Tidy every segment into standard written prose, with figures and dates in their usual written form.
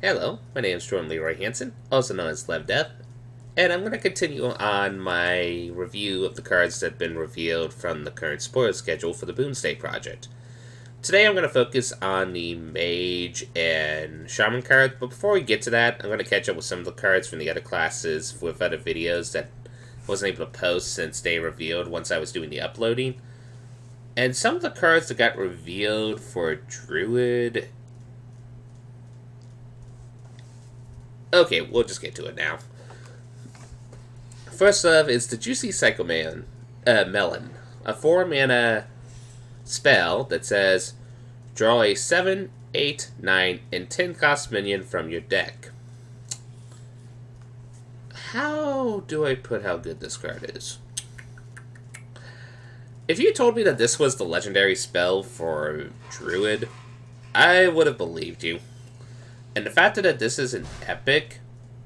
Hello, my name is Jordan Leroy Hansen, also known as LevDev, and I'm going to continue on my review of the cards that have been revealed from the current spoiler schedule for the Boomsday project. Today I'm going to focus on the Mage and Shaman cards, but before we get to that, I'm going to catch up with some of the cards from the other classes with other videos that I wasn't able to post since they revealed once I was doing the uploading. And some of the cards that got revealed for Druid. Okay, we'll just get to it now. First up is the Juicy Melon, a 4-mana spell that says draw a 7, 8, 9, and 10 cost minion from your deck. How do I put how good this card is? If you told me that this was the legendary spell for Druid, I would have believed you. And the fact that this is an epic,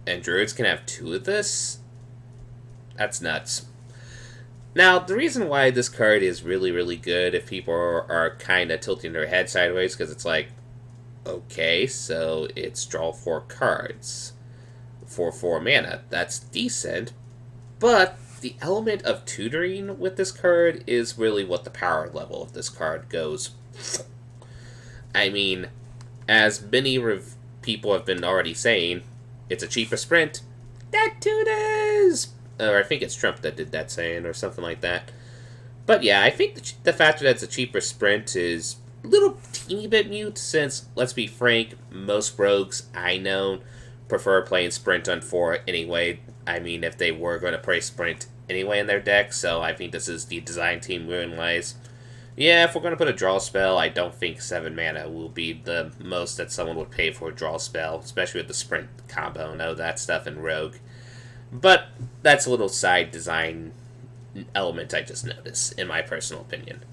and Druids can have 2 of this, that's nuts. Now, the reason why this card is really, really good, if people are kind of tilting their head sideways, because it's like, okay, so it's draw 4 cards for 4 mana. That's decent, but the element of tutoring with this card is really what the power level of this card goes. I mean, as many people have been already saying, it's a cheaper sprint. That tutors! Or I think it's Trump that did that saying, or something like that. But yeah, I think the fact that it's a cheaper sprint is a little teeny bit mute, since, let's be frank, most rogues I know prefer playing sprint on 4 anyway. I mean, if they were going to play sprint anyway in their deck, so I think this is the design team realized, yeah, if we're going to put a draw spell, I don't think 7 mana will be the most that someone would pay for a draw spell, especially with the sprint combo and all that stuff in Rogue. But that's a little side design element I just noticed, in my personal opinion.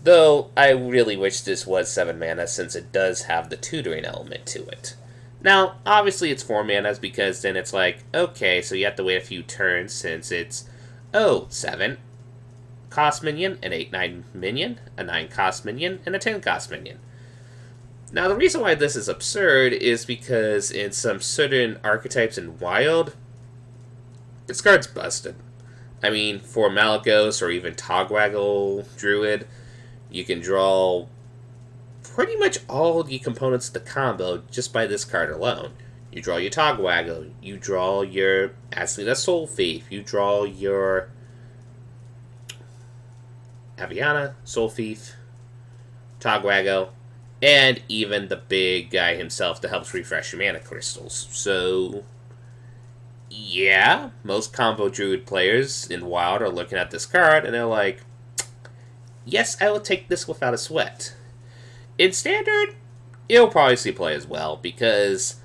Though, I really wish this was 7 mana, since it does have the tutoring element to it. Now, obviously it's 4 manas, because then it's like, okay, so you have to wait a few turns, since it's, 7 cost minion, an 8-9 minion, a 9 cost minion, and a 10 cost minion. Now, the reason why this is absurd is because in some certain archetypes in Wild, this card's busted. I mean, for Malagos or even Togwaggle Druid, you can draw pretty much all the components of the combo just by this card alone. You draw your Togwaggle, you draw your Aslina Soul Thief, you draw your Aviana, Soul Thief, Togwaggle, and even the big guy himself that helps refresh your mana crystals. So, yeah, most combo Druid players in Wild are looking at this card and they're like, yes, I will take this without a sweat. In Standard, it'll probably see play as well, because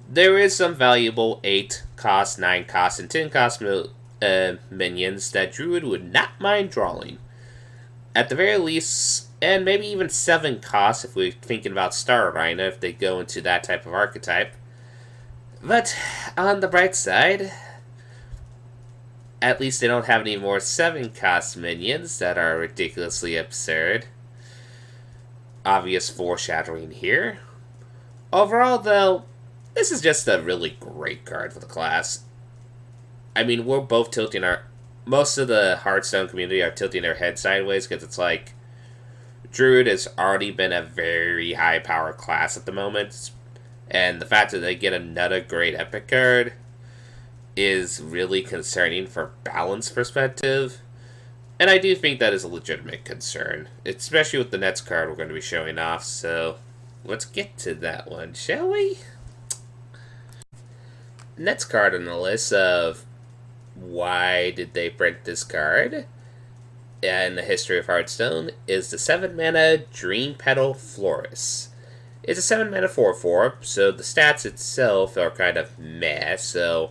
there is some valuable 8 cost, 9 cost, and 10 cost minions that Druid would not mind drawing. At the very least, and maybe even 7 costs if we're thinking about Star Rhino, if they go into that type of archetype. But, on the bright side, at least they don't have any more 7 cost minions that are ridiculously absurd. Obvious foreshadowing here. Overall, though, this is just a really great card for the class. I mean, we're both tilting most of the Hearthstone community are tilting their head sideways, because it's like, Druid has already been a very high power class at the moment, and the fact that they get another great epic card is really concerning for balance perspective. And I do think that is a legitimate concern, especially with the next card we're going to be showing off, so let's get to that one, shall we? Next card on the list of why did they print this card in the history of Hearthstone is the 7 mana Dream Petal Florist. It's a 7 mana 4/4, so the stats itself are kind of meh, so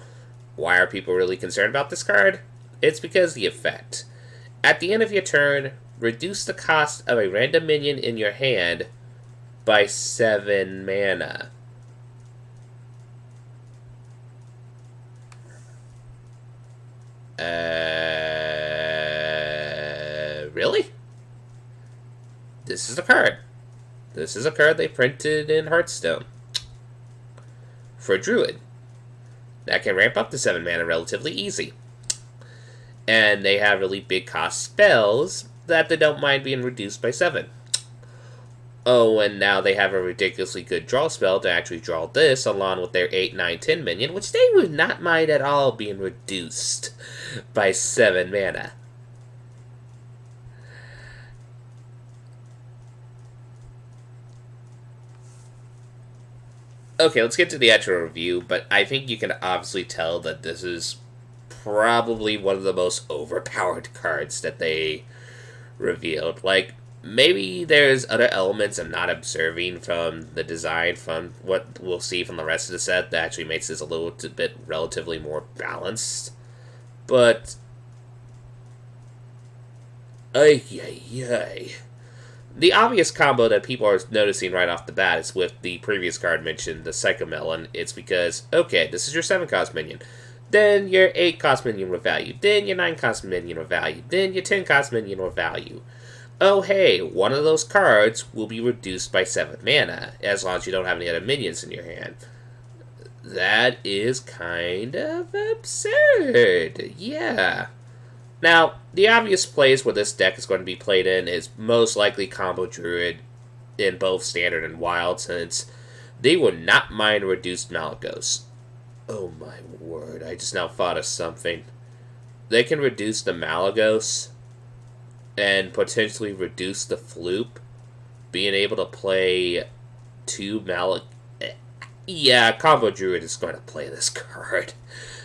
why are people really concerned about this card? It's because the effect. At the end of your turn, reduce the cost of a random minion in your hand by 7 mana. Really? This is a card. This is a card they printed in Hearthstone. for Druid. That can ramp up to 7 mana relatively easy. And they have really big cost spells that they don't mind being reduced by 7. Oh, and now they have a ridiculously good draw spell to actually draw this along with their 8, 9, 10 minion, which they would not mind at all being reduced by 7 mana. Okay, let's get to the actual review, but I think you can obviously tell that this is probably one of the most overpowered cards that they revealed. Like, maybe there's other elements I'm not observing from the design, from what we'll see from the rest of the set, that actually makes this a little bit relatively more balanced. But, the obvious combo that people are noticing right off the bat is with the previous card mentioned, the Psychomelon. It's because, okay, this is your 7-cost minion. Then your 8-cost minion with value. Then your 9-cost minion with value. Then your 10-cost minion with value. Oh, hey, one of those cards will be reduced by 7 mana, as long as you don't have any other minions in your hand. That is kind of absurd. Yeah. Now, the obvious place where this deck is going to be played in is most likely combo Druid in both Standard and Wild, since they would not mind reduced Malygos. Oh my word, I just now thought of something. They can reduce the Malygos and potentially reduce the Floop, being able to play 2 Yeah, combo Druid is going to play this card.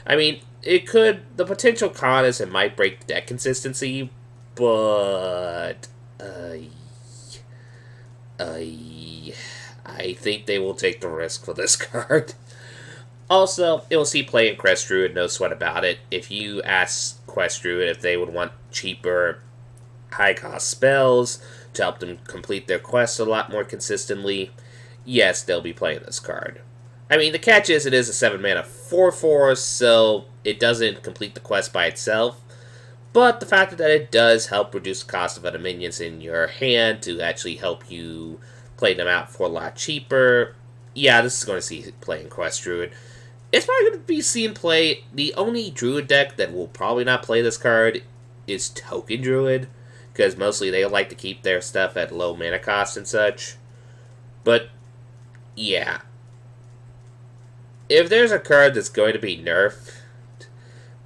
I mean, it could... The potential con is it might break deck consistency, but... I think they will take the risk for this card. Also, it will see play in Quest Druid, no sweat about it. If you ask Quest Druid if they would want cheaper, high-cost spells to help them complete their quests a lot more consistently, yes, they'll be playing this card. I mean, the catch is it is a 7-mana 4/4, so it doesn't complete the quest by itself. But the fact that it does help reduce the cost of other minions in your hand to actually help you play them out for a lot cheaper. Yeah, this is going to see play in Quest Druid. It's probably going to be seen play. The only Druid deck that will probably not play this card is Token Druid, because mostly they like to keep their stuff at low mana cost and such. But, yeah. If there's a card that's going to be nerfed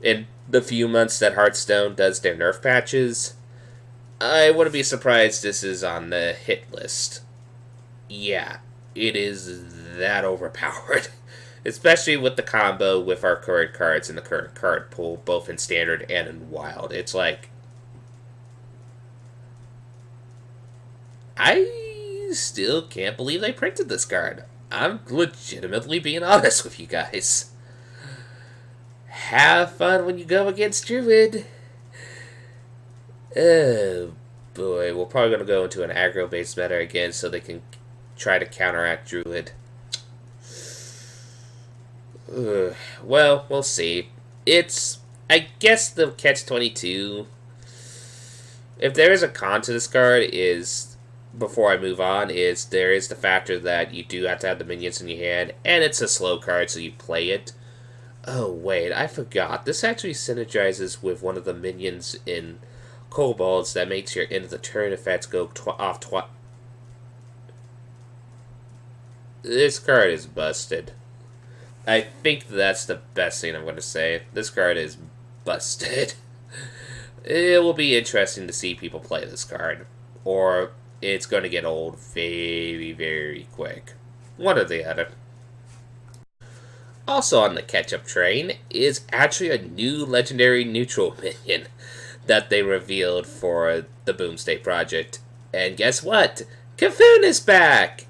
in the few months that Hearthstone does their nerf patches, I wouldn't be surprised this is on the hit list. Yeah, it is that overpowered. Especially with the combo with our current cards in the current card pool, both in Standard and in Wild. It's like... I still can't believe they printed this card. I'm legitimately being honest with you guys. Have fun when you go against Druid. Oh boy, we're probably going to go into an aggro-based meta again so they can try to counteract Druid. Well, we'll see. It's, I guess the catch-22, if there is a con to this card, is, before I move on, is there is the factor that you do have to have the minions in your hand, and it's a slow card, so you play it. Oh, wait, I forgot. This actually synergizes with one of the minions in Kobolds that makes your end of the turn effects go off twice. This card is busted. I think that's the best thing I'm going to say. This card is busted. It will be interesting to see people play this card. Or it's going to get old very, very quick. One or the other. Also on the catch-up train is actually a new legendary neutral minion that they revealed for the Boomsday project. And guess what? Cafoon is back!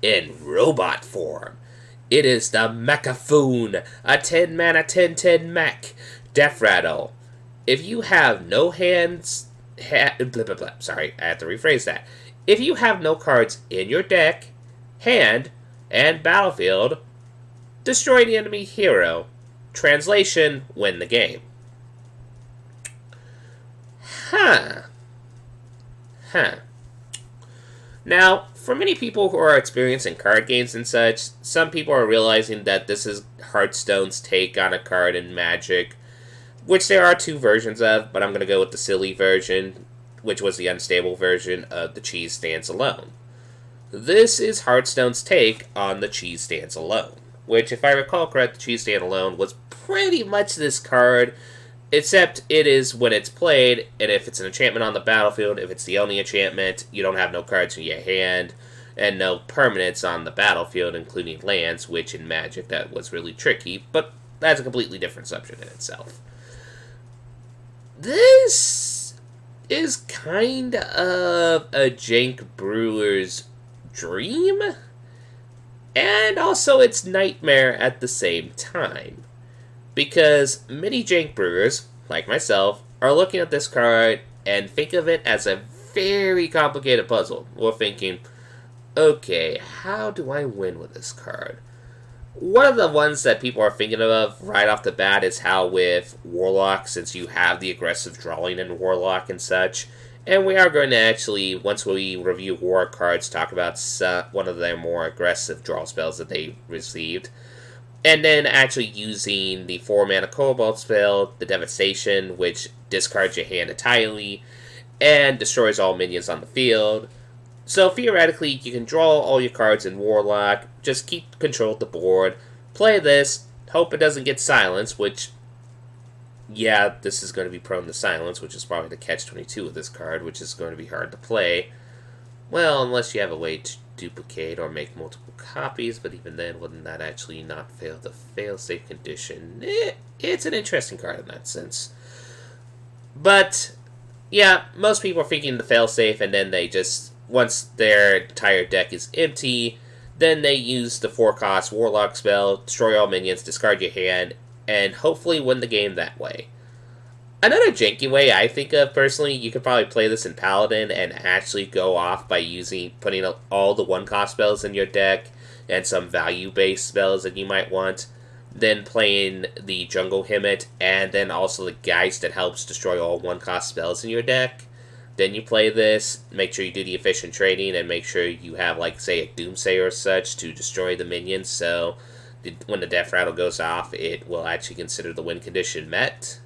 In robot form. It is the Mechafoon, a 10-mana 10/10 mech. Death Rattle. If you have no hands... Sorry, I have to rephrase that. If you have no cards in your deck, hand, and battlefield, destroy the enemy hero. Translation, win the game. Huh. Now, for many people who are experiencing card games and such, some people are realizing that this is Hearthstone's take on a card in Magic, which there are two versions of, but I'm going to go with the silly version, which was the unstable version of the Cheese Stands Alone. This is Hearthstone's take on the Cheese Stands Alone, which, if I recall correct, the Cheese Stand Alone was pretty much this card, except it is when it's played, and if it's an enchantment on the battlefield, if it's the only enchantment, you don't have no cards in your hand, and no permanents on the battlefield, including lands, which in Magic that was really tricky, but that's a completely different subject in itself. This is kind of a Jank Brewer's dream, and also its nightmare at the same time. Because many Jank Brewers, like myself, are looking at this card and think of it as a very complicated puzzle. We're thinking, okay, how do I win with this card? One of the ones that people are thinking of right off the bat is how with Warlock, since you have the aggressive drawing in Warlock and such, and we are going to actually, once we review War cards, talk about one of their more aggressive draw spells that they received. And then actually using the 4-mana Cobalt spell, the Devastation, which discards your hand entirely, and destroys all minions on the field. So theoretically, you can draw all your cards in Warlock, just keep control of the board, play this, hope it doesn't get silenced, which, yeah, this is going to be prone to silence, which is probably the catch-22 of this card, which is going to be hard to play. Well, unless you have a way to duplicate or make multiple copies, but even then, wouldn't that actually not fail the fail-safe condition? It's an interesting card in that sense. But, yeah, most people are thinking the fail-safe, and then they just, once their entire deck is empty, then they use the 4-cost Warlock spell, destroy all minions, discard your hand, and hopefully win the game that way. Another janky way I think of, personally, you could probably play this in Paladin and actually go off by putting all the 1-cost spells in your deck and some value-based spells that you might want, then playing the Jungle Hymnet, and then also the Geist that helps destroy all 1-cost spells in your deck. Then you play this, make sure you do the efficient trading, and make sure you have, like, say, a Doomsday or such to destroy the minions, so when the Death Rattle goes off, it will actually consider the win condition met.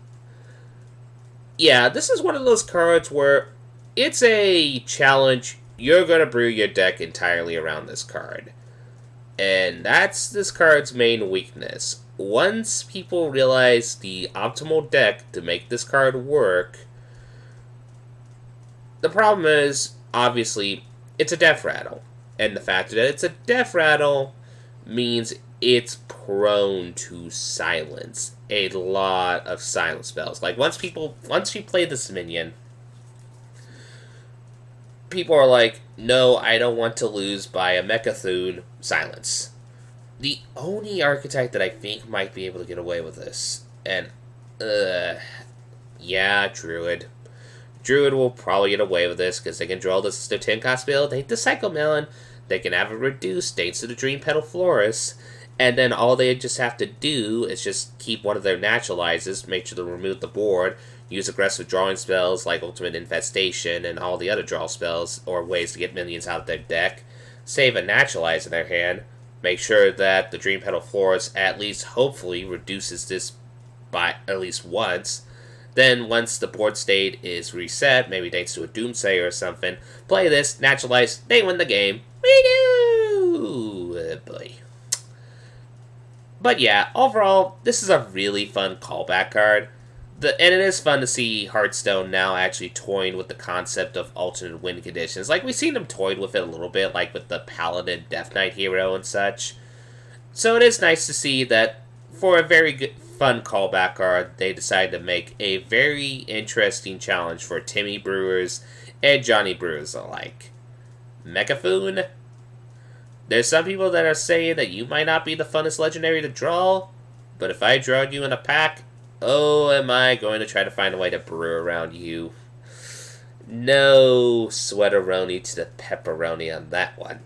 Yeah, this is one of those cards where it's a challenge. You're going to brew your deck entirely around this card. And that's this card's main weakness. Once people realize the optimal deck to make this card work, the problem is, obviously, it's a Death Rattle. And the fact that it's a Death Rattle means it's prone to silence. A lot of silence spells. Like, once you play this minion, people are like, no, I don't want to lose by a Mechathune. Silence. The only archetype that I think might be able to get away with this, and, yeah, Druid. Druid will probably get away with this, because they can draw this as their 10-cost build, they hit the Psycho Melon, they can have it reduced thanks to the Dream Petal Florist, and then all they just have to do is just keep one of their naturalizes, make sure to remove the board, use aggressive drawing spells like Ultimate Infestation and all the other draw spells or ways to get minions out of their deck, save a naturalize in their hand, make sure that the Dream Petal Florist at least hopefully reduces this by at least once. Then once the board state is reset, maybe thanks to a Doomsday or something, play this, naturalize, they win the game. We do! Oh boy. But yeah, overall, this is a really fun callback card. And it is fun to see Hearthstone now actually toying with the concept of alternate win conditions. Like, we've seen them toyed with it a little bit, like with the Paladin Death Knight hero and such. So it is nice to see that for a very good, fun callback card, they decided to make a very interesting challenge for Timmy Brewers and Johnny Brewers alike. Mechathune? There's some people that are saying that you might not be the funnest legendary to draw, but if I drawed you in a pack, oh, am I going to try to find a way to brew around you. No sweateroni to the pepperoni on that one.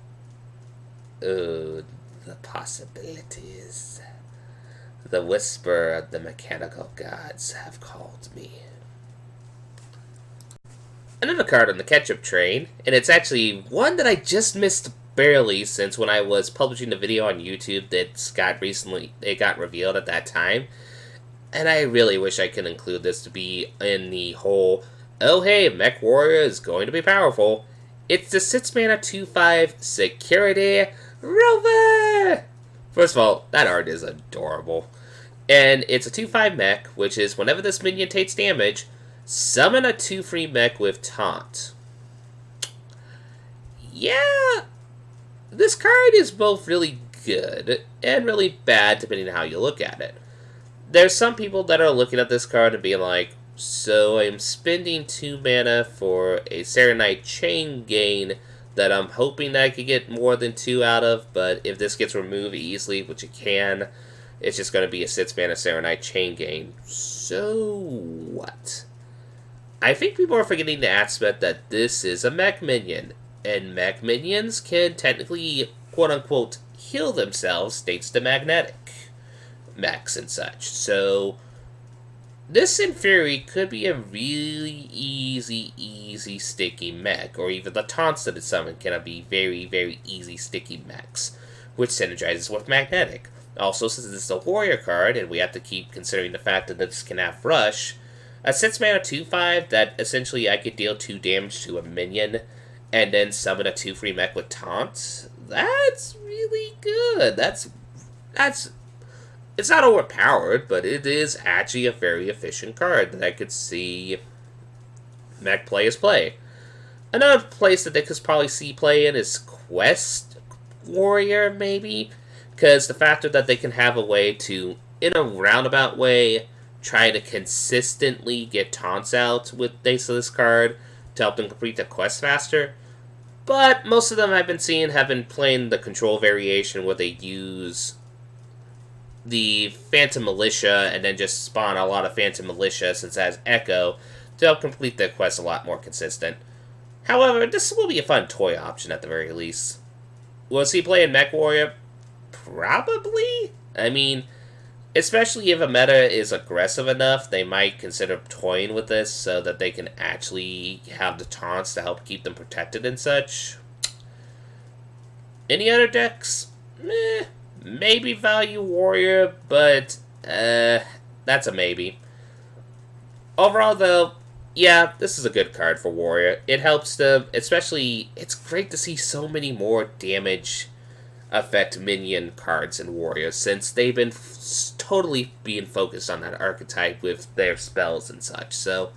Oh, the possibilities. The whisper of the mechanical gods have called me. Another card on the catch-up train, and it's actually one that I just missed barely since when I was publishing the video on YouTube it got revealed at that time. And I really wish I could include this to be in the whole, oh hey, MechWarrior is going to be powerful. It's the 6-mana 2/5 Security Rover! First of all, that art is adorable. And it's a 2/5 mech, which is whenever this minion takes damage, summon a 2/3 mech with Taunt. Yeah, this card is both really good and really bad depending on how you look at it. There's some people that are looking at this card and being like, so I'm spending 2 mana for a Serra chain gain that I'm hoping that I could get more than 2 out of, but if this gets removed easily, which it can, it's just going to be a 6 mana Serra chain gain. So what? I think people are forgetting the aspect that this is a mech minion, and mech minions can technically, quote-unquote, heal themselves thanks to magnetic mechs and such. So this, in theory, could be a really easy sticky mech, or even the taunts that it summoned can be very, very easy sticky mechs, which synergizes with magnetic. Also, since this is a warrior card, and we have to keep considering the fact that this can have rush, a 6 mana 2/5 that essentially I could deal 2 damage to a minion, and then summon a 2/3 mech with taunt, that's really good. It's not overpowered, but it is actually a very efficient card that I could see mech players play. Another place that they could probably see play in is Quest Warrior, maybe, because the factor that they can have a way to, in a roundabout way, try to consistently get taunts out with thanks to this card to help them complete the quest faster. But most of them I've been seeing have been playing the control variation where they use the Phantom Militia and then just spawn a lot of Phantom Militia since it has Echo to help complete the quest a lot more consistent. However, this will be a fun toy option at the very least. Will he play in MechWarrior? Probably. I mean, especially if a meta is aggressive enough, they might consider toying with this so that they can actually have the taunts to help keep them protected and such. Any other decks? Meh. Maybe Value Warrior, but that's a maybe. Overall, though, yeah, this is a good card for Warrior. It helps them, especially, it's great to see so many more damage effect minion cards in Warrior, since they've been totally being focused on that archetype with their spells and such. So,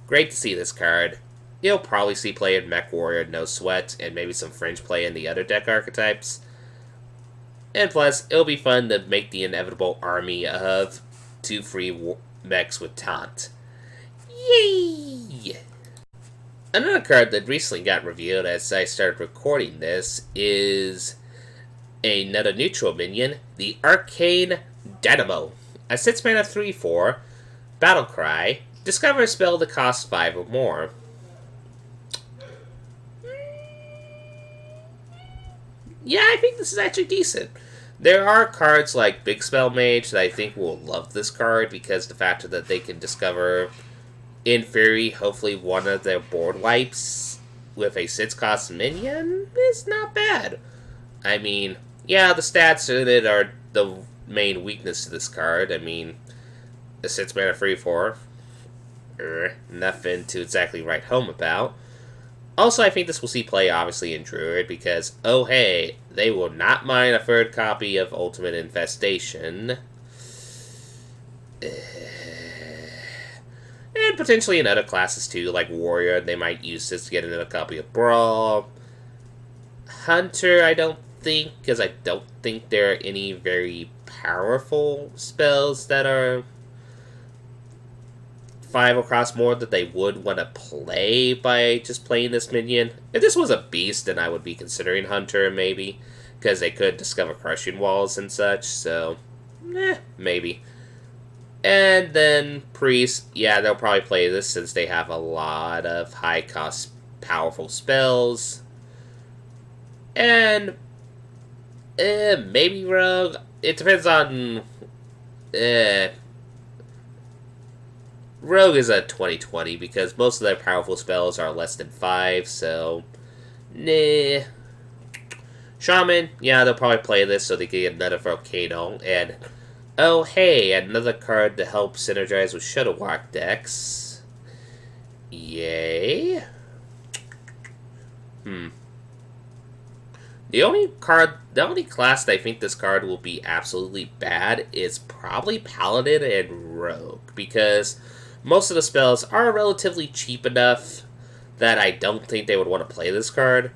great to see this card. You'll probably see play in MechWarrior, no sweat, and maybe some fringe play in the other deck archetypes. And plus, it'll be fun to make the inevitable army of 2/3 mechs with taunt. Yay! Another card that recently got revealed as I started recording this is another neutral minion, the Arcane Dynamo. A 6 mana 3/4, Battle Cry, discover a spell that costs 5 or more. Yeah, I think this is actually decent. There are cards like Big Spell Mage that I think will love this card because the fact that they can discover, in theory, hopefully one of their board wipes with a 6-cost minion is not bad. I mean, yeah, the stats in it are the main weakness to this card. I mean, the 6 mana 3/4, nothing to exactly write home about. Also, I think this will see play, obviously, in Druid, because, oh hey, they will not mind a third copy of Ultimate Infestation. And potentially in other classes, too, like Warrior, they might use this to get another copy of Brawl. Hunter, I don't think, because I don't think there are any very powerful spells that are 5 across more that they would want to play by just playing this minion. If this was a beast, then I would be considering Hunter, maybe, because they could discover Crushing Walls and such, so, maybe. And then Priest, yeah, they'll probably play this since they have a lot of high-cost, powerful spells. And, maybe Rogue. It depends on, Rogue is a 20/20 because most of their powerful spells are less than 5, so nah. Shaman, yeah, they'll probably play this so they can get another Volcano, and oh hey, another card to help synergize with Shuttlewalk decks. Yay. The only class that I think this card will be absolutely bad is probably Paladin and Rogue, because most of the spells are relatively cheap enough that I don't think they would want to play this card.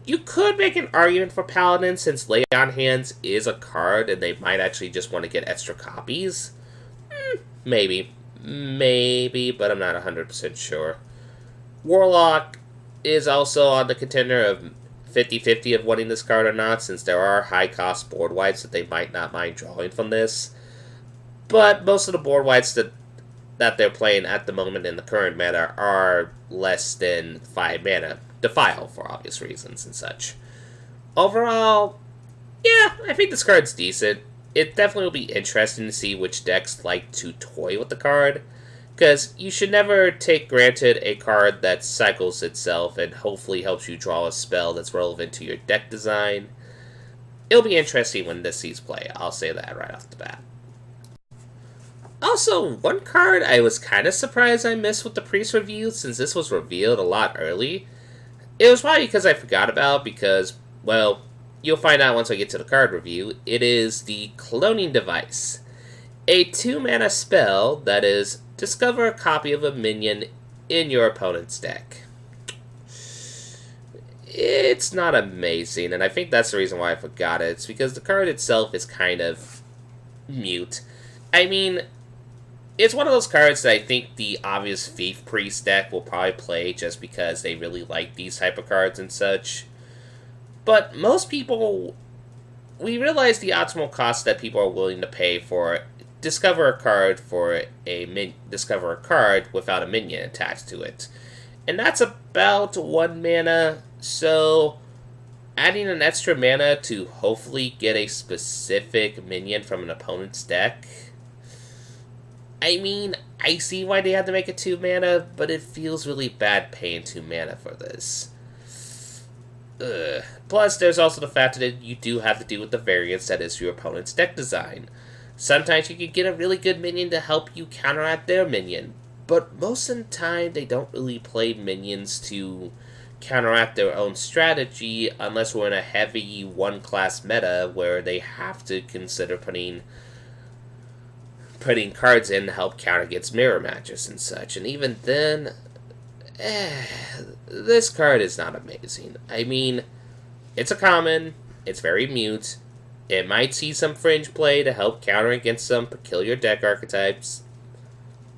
You could make an argument for Paladin, since Lay on Hands is a card and they might actually just want to get extra copies. Maybe, but I'm not 100% sure. Warlock is also on the contender of 50-50 of wanting this card or not, since there are high-cost board wipes that they might not mind drawing from this. But most of the board wipes that they're playing at the moment in the current meta are less than 5 mana. Defile, for obvious reasons and such. Overall, yeah, I think this card's decent. It definitely will be interesting to see which decks like to toy with the card, because you should never take granted a card that cycles itself and hopefully helps you draw a spell that's relevant to your deck design. It'll be interesting when this sees play, I'll say that right off the bat. Also, one card I was kind of surprised I missed with the Priest review, since this was revealed a lot early. It was probably because I forgot about, because, well, you'll find out once I get to the card review. It is the Cloning Device. A 2-mana spell that is discover a copy of a minion in your opponent's deck. It's not amazing, and I think that's the reason why I forgot it. It's because the card itself is kind of mute. I mean, it's one of those cards that I think the obvious Thief Priest deck will probably play just because they really like these type of cards and such. But most people, we realize the optimal cost that people are willing to pay for discover a card without a minion attached to it. And that's about 1 mana, so adding an extra mana to hopefully get a specific minion from an opponent's deck, I mean, I see why they had to make it 2 mana, but it feels really bad paying 2 mana for this. Plus, there's also the fact that you do have to deal with the variance that is your opponent's deck design. Sometimes you can get a really good minion to help you counteract their minion, but most of the time they don't really play minions to counteract their own strategy unless we're in a heavy one-class meta where they have to consider putting cards in to help counter against mirror matches and such. And even then, this card is not amazing. I mean, it's a common, it's very mute, it might see some fringe play to help counter against some peculiar deck archetypes,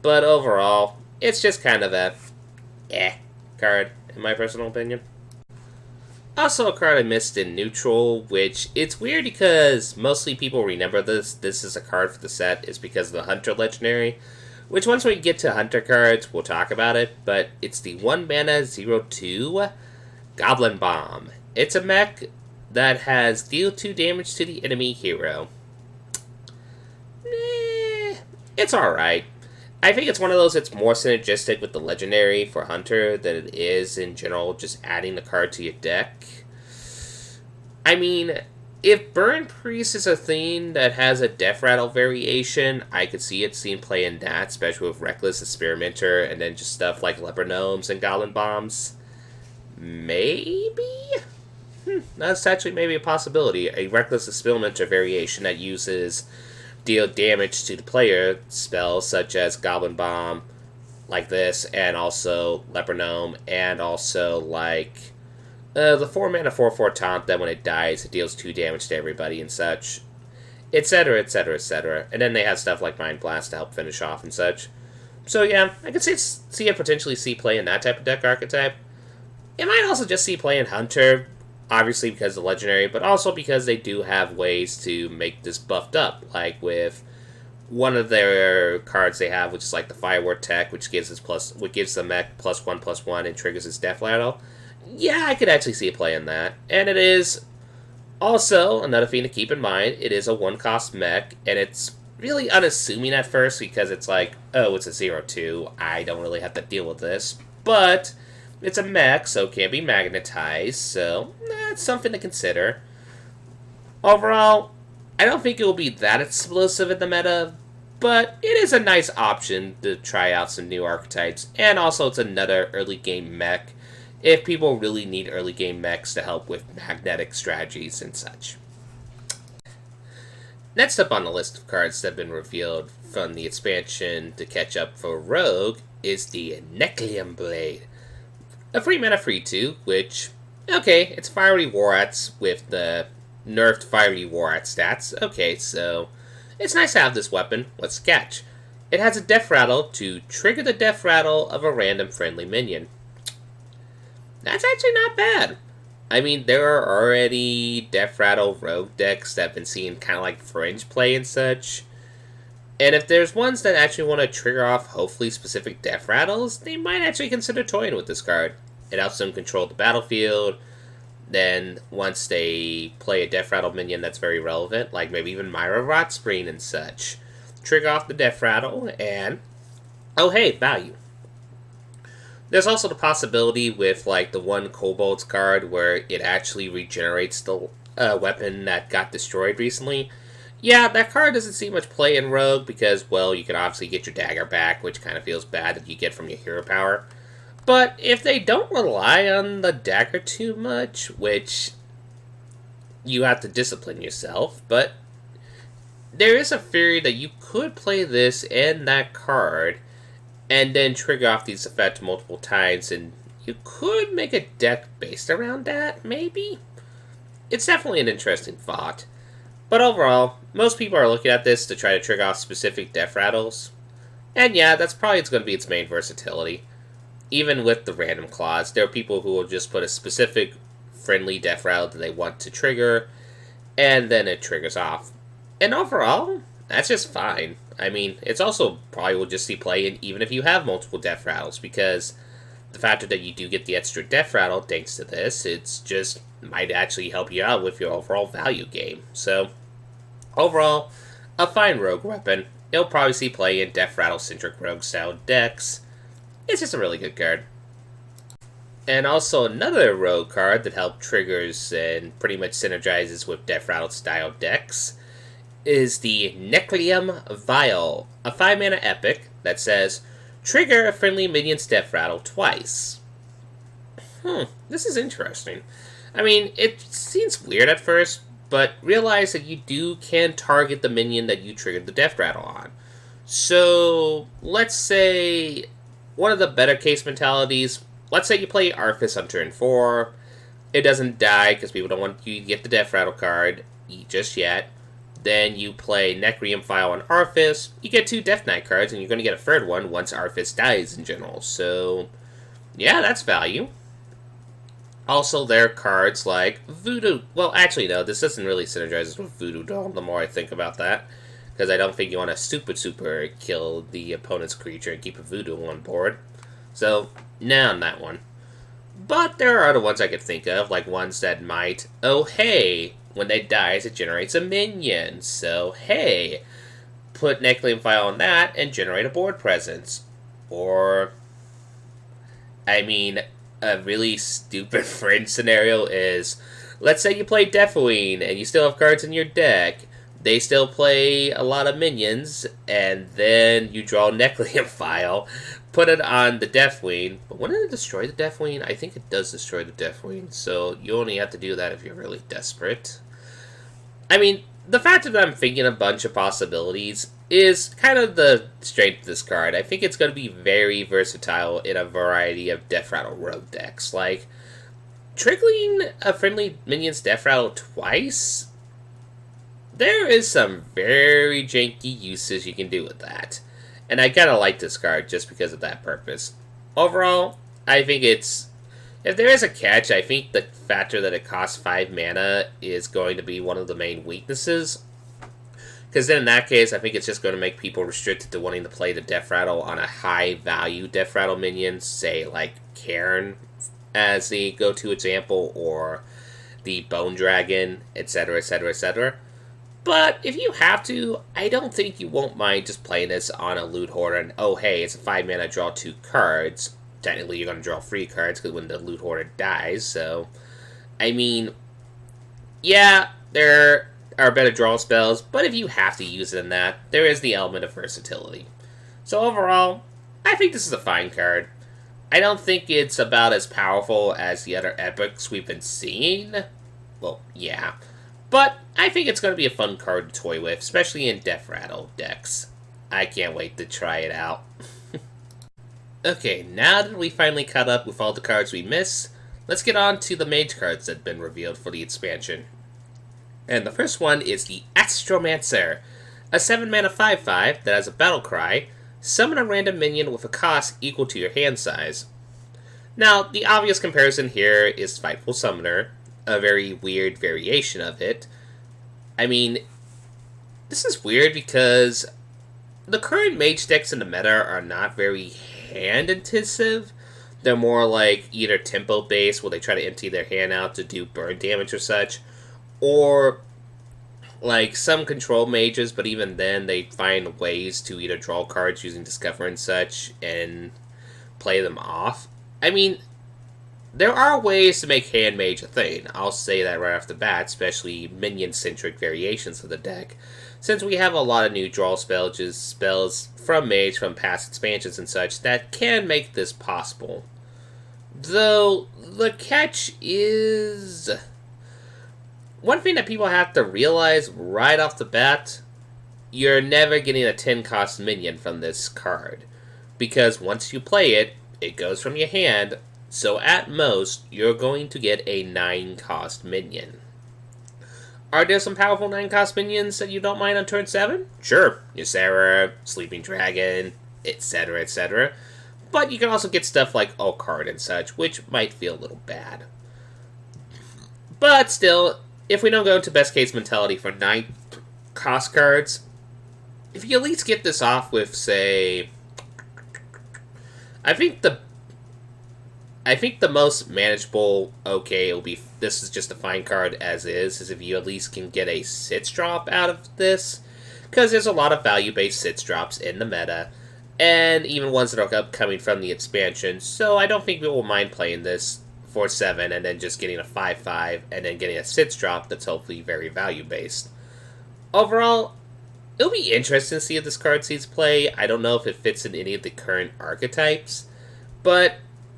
but overall, it's just kind of a card, in my personal opinion. Also, a card I missed in neutral, which it's weird because mostly people remember this is a card for the set, is because of the Hunter legendary, which once we get to Hunter cards, we'll talk about it, but it's the 1 mana 0/2 Goblin Bomb. It's a mech that has deal 2 damage to the enemy hero. It's alright. I think it's one of those that's more synergistic with the legendary for Hunter than it is in general just adding the card to your deck. I mean, if Burn Priest is a thing that has a Death Rattle variation, I could see it seen play in that, especially with Reckless Experimenter and then just stuff like Leper Gnomes and Goblin Bombs. Maybe? That's actually maybe a possibility. A Reckless Experimenter variation that uses deal damage to the player spells such as Goblin Bomb, like this, and also Leper Gnome, and also like the 4 mana 4/4 taunt that when it dies it deals 2 damage to everybody and such, etc, etc, etc. And then they have stuff like Mind Blast to help finish off and such. So yeah, I could see it potentially see play in that type of deck archetype. It might also just see play in Hunter, obviously because of the legendary, but also because they do have ways to make this buffed up, like with one of their cards they have, which is like the Firework Tech, which gives the mech +1/+1 and triggers his Death Rattle. Yeah, I could actually see a play in that. And it is also, another thing to keep in mind, it is a 1-cost mech, and it's really unassuming at first because it's like, oh, it's a 0-2. I don't really have to deal with this. But it's a mech, so it can't be magnetized, so that's something to consider. Overall, I don't think it will be that explosive in the meta, but it is a nice option to try out some new archetypes, and also it's another early game mech if people really need early game mechs to help with magnetic strategies and such. Next up on the list of cards that have been revealed from the expansion to catch up for Rogue is the Onegin Blade. A 3-mana free 2, which, okay, it's Fiery War Ats with the nerfed Fiery War At stats. Okay, so it's nice to have this weapon. What's the catch? It has a Death Rattle to trigger the Death Rattle of a random friendly minion. That's actually not bad. I mean, there are already Death Rattle rogue decks that have been seeing kind of like fringe play and such. And if there's ones that actually want to trigger off hopefully specific Death Rattles, they might actually consider toying with this card. It helps them control the battlefield. Then, once they play a Death Rattle minion that's very relevant, like maybe even Myra Rotspring and such, trigger off the Death Rattle, and, oh hey, value. There's also the possibility with, like, the one Kobolds card where it actually regenerates the weapon that got destroyed recently. Yeah, that card doesn't see much play in Rogue because, well, you can obviously get your dagger back, which kind of feels bad that you get from your hero power. But if they don't rely on the dagger too much, which you have to discipline yourself, but there is a theory that you could play this and that card and then trigger off these effects multiple times, and you could make a deck based around that, maybe? It's definitely an interesting thought. But overall, most people are looking at this to try to trigger off specific Death Rattles. And yeah, that's probably going to be its main versatility. Even with the random claws, there are people who will just put a specific friendly Death Rattle that they want to trigger, and then it triggers off. And overall, that's just fine. I mean, it's also probably will just see play in even if you have multiple Death Rattles, because the fact that you do get the extra Death Rattle thanks to this, it's just might actually help you out with your overall value game. So, overall, a fine rogue weapon. It'll probably see play in Death Rattle-centric rogue-style decks. It's just a really good card. And also another rogue card that helps triggers and pretty much synergizes with Death Rattle-style decks is the Neclium Vial, a 5-mana epic that says, trigger a friendly minion's Death Rattle twice. This is interesting. I mean, it seems weird at first, but realize that you can target the minion that you triggered the Death Rattle on. So, let's say one of the better case mentalities, let's say you play Arthas on turn 4, it doesn't die because people don't want you to get the Death Rattle card just yet. Then you play Neclium Vial on Arthas, you get 2 Death Knight cards, and you're going to get a third one once Arthas dies in general. So, yeah, that's value. Also, there are cards like Voodoo. Well, actually, no, this doesn't really synergize with Voodoo Doll the more I think about that. Because I don't think you want to super kill the opponent's creature and keep a Voodoo on board. So, nah on that one. But there are other ones I could think of, like ones that might, oh hey, when they dies it generates a minion. So, hey, put Neclium Vial on that and generate a board presence. Or, I mean, a really stupid fringe scenario is, let's say you play Deathwing and you still have cards in your deck. They still play a lot of minions, and then you draw Neclium Vial, put it on the Deathwing. But wouldn't it destroy the Deathwing? I think it does destroy the Deathwing, so you only have to do that if you're really desperate. I mean, the fact that I'm thinking a bunch of possibilities is kind of the strength of this card. I think it's going to be very versatile in a variety of Death Rattle rogue decks. Like, triggering a friendly minion's Death Rattle twice, there is some very janky uses you can do with that. And I kind of like this card just because of that purpose. Overall, I think it's, if there is a catch, I think the factor that it costs 5 mana is going to be one of the main weaknesses. Because then in that case, I think it's just going to make people restricted to wanting to play the Death Rattle on a high-value Death Rattle minion, say like Cairn as the go-to example, or the Bone Dragon, etc., etc., etc. But if you have to, I don't think you won't mind just playing this on a loot hoarder. And oh, hey, it's a 5-mana, draw 2 cards. Technically, you're going to draw 3 cards because when the loot hoarder dies. So, I mean, yeah, there are better draw spells, but if you have to use it in that, there is the element of versatility. So overall, I think this is a fine card. I don't think it's about as powerful as the other epics we've been seeing. Well, yeah. But I think it's going to be a fun card to toy with, especially in Death Rattle decks. I can't wait to try it out. Okay, now that we finally caught up with all the cards we missed, let's get on to the mage cards that have been revealed for the expansion. And the first one is the Astromancer, a 7-mana 5/5 that has a battle cry. Summon a random minion with a cost equal to your hand size. Now, the obvious comparison here is Spiteful Summoner, a very weird variation of it. I mean, this is weird because the current mage decks in the meta are not very hand-intensive. They're more like either tempo-based, where they try to empty their hand out to do burn damage or such, or like some control mages, but even then they find ways to either draw cards using Discover and such and play them off. I mean, there are ways to make hand mage a thing. I'll say that right off the bat, especially minion-centric variations of the deck, since we have a lot of new draw spells from mage from past expansions and such that can make this possible. Though, the catch is... one thing that people have to realize right off the bat, you're never getting a 10-cost minion from this card. Because once you play it, it goes from your hand, so at most, you're going to get a 9-cost minion. Are there some powerful 9-cost minions that you don't mind on turn 7? Sure, your Serra, Sleeping Dragon, etc., etc. But you can also get stuff like Oakheart and such, which might feel a little bad. But still, if we don't go into best case mentality for 9-cost cards, if you at least get this off with, say... I think the most manageable, okay, it'll be, this is just a fine card as is if you at least can get a Sits drop out of this, because there's a lot of value-based Sits drops in the meta, and even ones that are upcoming from the expansion, so I don't think we will mind playing this for 7, and then just getting a 5/5, and then getting a Sits drop that's hopefully very value-based. Overall, it'll be interesting to see if this card sees play. I don't know if it fits in any of the current archetypes, but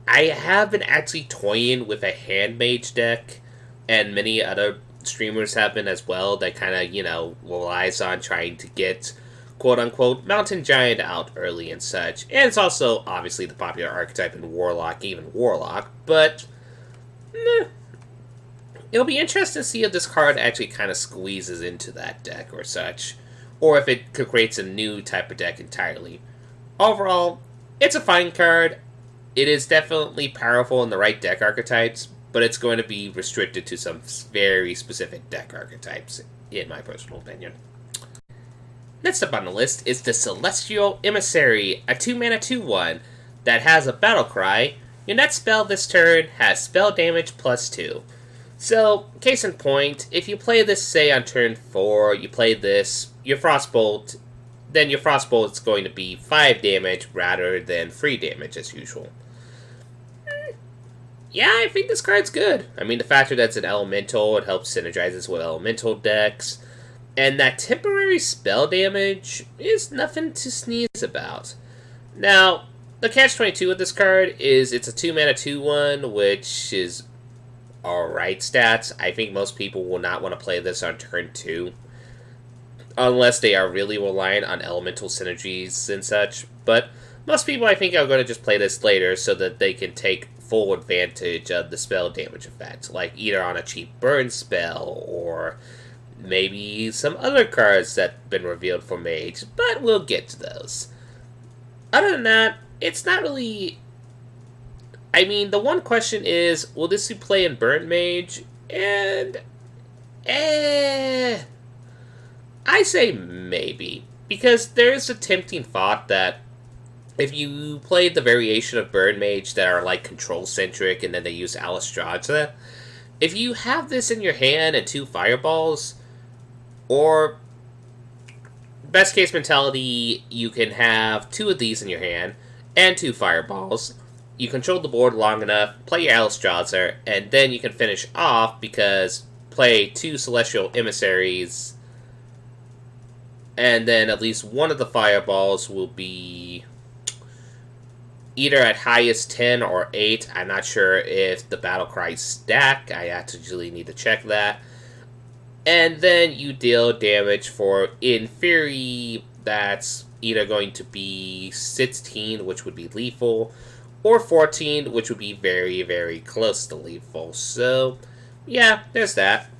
I have been actually toying with a hand mage deck, and many other streamers have been as well, that kind of, relies on trying to get, quote-unquote, Mountain Giant out early and such. And it's also, obviously, the popular archetype in Warlock, even Warlock, but it'll be interesting to see if this card actually kind of squeezes into that deck or such, or if it creates a new type of deck entirely. Overall, it's a fine card. It is definitely powerful in the right deck archetypes, but it's going to be restricted to some very specific deck archetypes, in my personal opinion. Next up on the list is the Celestial Emissary, a 2-mana 2/1 that has a battle cry. Your next spell this turn has spell damage +2. So, case in point, if you play this, say, on turn 4, you play this, your Frostbolt, then your Frostbolt is going to be 5 damage rather than 3 damage as usual. Yeah, I think this card's good. I mean, the fact that it's an elemental, it helps synergizes with elemental decks. And that temporary spell damage is nothing to sneeze about. Now, the catch-22 with this card is it's a 2-mana 2/1, which is alright stats. I think most people will not want to play this on turn 2, unless they are really reliant on elemental synergies and such. But most people, I think, are going to just play this later so that they can take full advantage of the spell damage effect, like either on a cheap burn spell, or maybe some other cards that have been revealed for Mage, but we'll get to those. Other than that, it's not really... I mean, the one question is, will this be play in Burnt Mage? And... I say maybe, because there's a tempting thought that if you played the variation of Burn Mage that are like control-centric and then they use Alistraza, if you have this in your hand and 2 fireballs, Or, best case mentality, you can have 2 of these in your hand, and 2 fireballs. You control the board long enough, play your Alstrauzer, and then you can finish off because play 2 Celestial Emissaries, and then at least one of the fireballs will be either at highest 10 or 8. I'm not sure if the Battlecry stack. I actually need to check that. And then you deal damage for, in theory, that's either going to be 16, which would be lethal, or 14, which would be very, very close to lethal. So, yeah, there's that.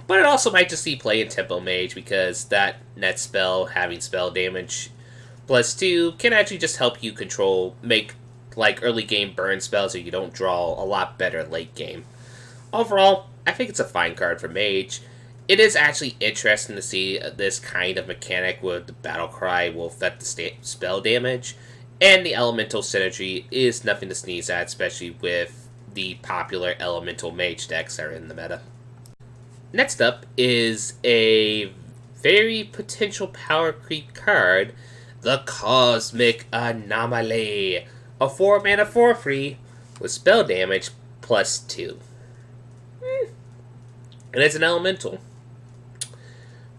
But it also might just be play in Tempo Mage, because that net spell, having spell damage plus 2, can actually just help you make like early game burn spells so you don't draw a lot better late game. Overall, I think it's a fine card for Mage. It is actually interesting to see this kind of mechanic where the Battlecry will affect the spell damage, and the Elemental synergy is nothing to sneeze at, especially with the popular Elemental Mage decks that are in the meta. Next up is a very potential power creep card, the Cosmic Anomaly, a 4-mana 4/3 with spell damage plus 2. And it's an elemental.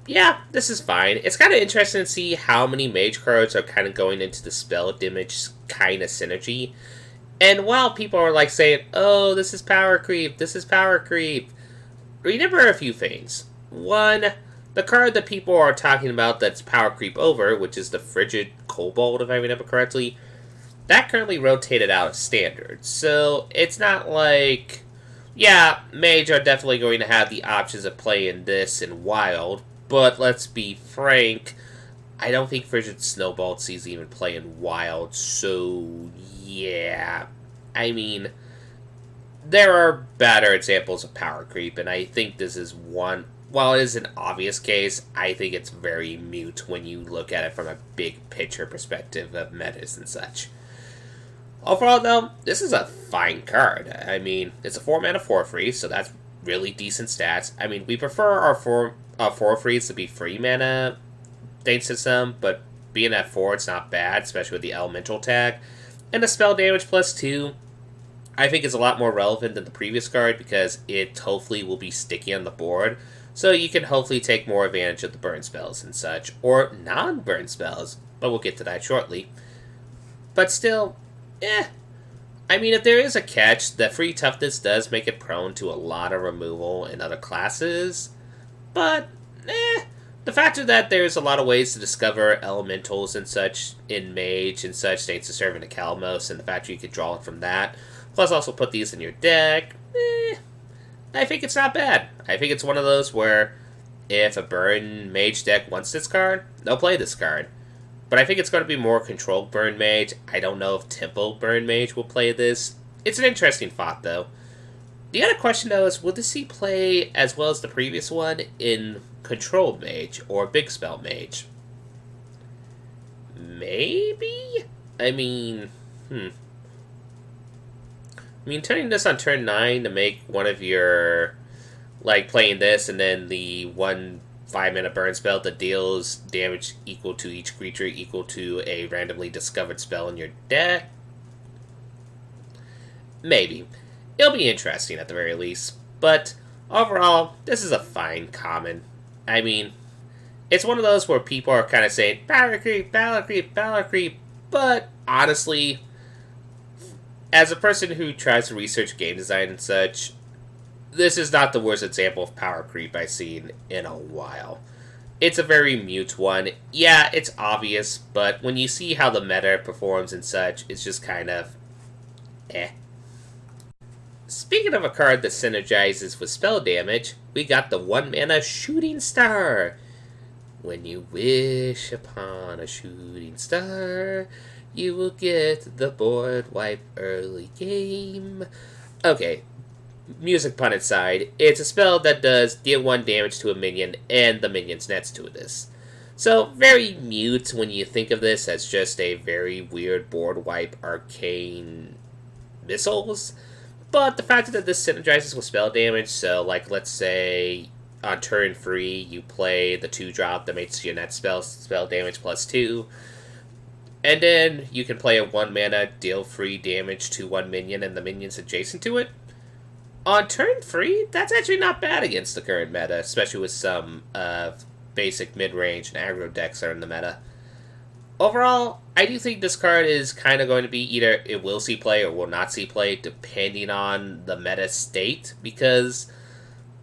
Yeah, this is fine. It's kind of interesting to see how many mage cards are kind of going into the spell damage kind of synergy. And while people are like saying, oh, this is power creep, remember a few things. One, the card that people are talking about that's power creep over, which is the Frigid Kobold, if I remember correctly, that currently rotated out of standard. So it's not like, yeah, mage are definitely going to have the options of playing this in wild, but let's be frank, I don't think Frigid Snowball sees even playing wild, so yeah. I mean, there are better examples of power creep, and I think this is one. While it is an obvious case, I think it's very mute when you look at it from a big picture perspective of metas and such. Overall, though, this is a fine card. I mean, it's a 4-mana 4/3, so that's really decent stats. I mean, we prefer our 4/3s to be 3-mana thanks to some, but being at 4, it's not bad, especially with the elemental tag. And the spell damage plus 2, I think is a lot more relevant than the previous card because it hopefully will be sticky on the board. So you can hopefully take more advantage of the burn spells and such, or non-burn spells, but we'll get to that shortly. But still, I mean, if there is a catch, the free toughness does make it prone to a lot of removal in other classes, but, the fact that there's a lot of ways to discover elementals and such in Mage and such, thanks to Servant of Kalmos, and the fact you could draw it from that, plus also put these in your deck, I think it's not bad. I think it's one of those where if a burn mage deck wants this card, they'll play this card. But I think it's going to be more controlled burn mage. I don't know if tempo burn mage will play this. It's an interesting thought, though. The other question, though, is will this see play as well as the previous one in controlled mage or big spell mage? Maybe? I mean, turning this on turn 9 to make one of your, like, playing this and then the 1 5-mana burn spell that deals damage equal to each creature equal to a randomly discovered spell in your deck? Maybe. It'll be interesting at the very least. But overall, this is a fine common. I mean, it's one of those where people are kind of saying, power creep, power creep, power creep. But honestly, as a person who tries to research game design and such, this is not the worst example of power creep I've seen in a while. It's a very mute one. Yeah, it's obvious, but when you see how the meta performs and such, it's just kind of Speaking of a card that synergizes with spell damage, we got the 1-mana Shooting Star. When you wish upon a shooting star, you will get the board wipe early game. Okay, music Planetside. It's a spell that does deal 1 damage to a minion, and the minion's nets to this. So, very mute when you think of this as just a very weird board wipe arcane missiles. But the fact that this synergizes with spell damage, so, like, let's say on turn 3, you play the 2-drop that makes your net spell damage +2. And then you can play a 1-mana, deal 3 damage to 1 minion and the minions adjacent to it. On turn 3, that's actually not bad against the current meta, especially with some basic mid-range and aggro decks are in the meta. Overall, I do think this card is kind of going to be either it will see play or will not see play, depending on the meta state, because,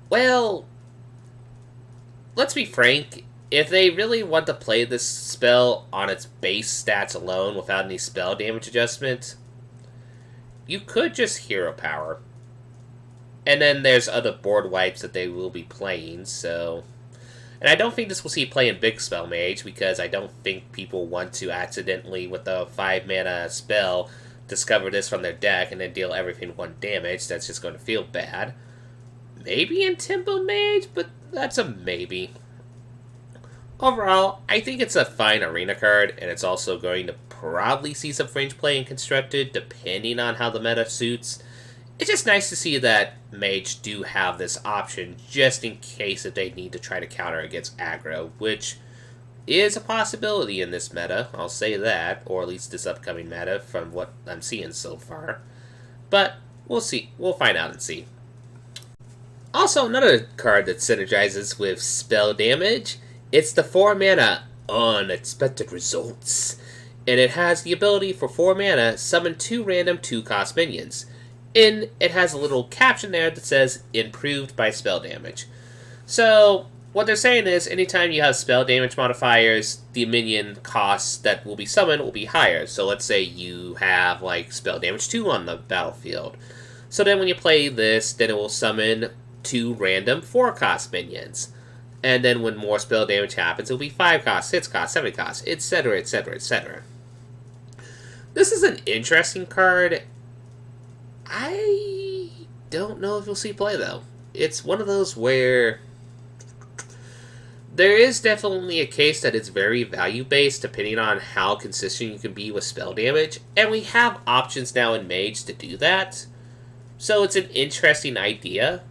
well, let's be frank, if they really want to play this spell on its base stats alone without any spell damage adjustment, you could just hero power. And then there's other board wipes that they will be playing, so... And I don't think this will see play in Big Spell Mage, because I don't think people want to accidentally, with a 5-mana spell, discover this from their deck and then deal everything 1 damage. That's just going to feel bad. Maybe in Tempo Mage, but that's a maybe. Overall, I think it's a fine arena card, and it's also going to probably see some fringe play in Constructed, depending on how the meta suits. It's just nice to see that Mage do have this option, just in case if they need to try to counter against aggro, which is a possibility in this meta, I'll say that, or at least this upcoming meta from what I'm seeing so far. But we'll see, we'll find out and see. Also, another card that synergizes with spell damage, it's the 4-mana Unexpected Results, and it has the ability for 4 mana, summon 2 random 2-cost minions. And it has a little caption there that says, improved by spell damage. So, what they're saying is, anytime you have spell damage modifiers, the minion costs that will be summoned will be higher. So let's say you have, like, spell damage 2 on the battlefield. So then when you play this, then it will summon 2 random 4-cost minions. And then when more spell damage happens, it will be 5-cost, 6-cost, 7-cost, etc., etc., etc. This is an interesting card. I don't know if you'll see play, though. It's one of those where there is definitely a case that it's very value-based, depending on how consistent you can be with spell damage, and we have options now in Mage to do that, so it's an interesting idea.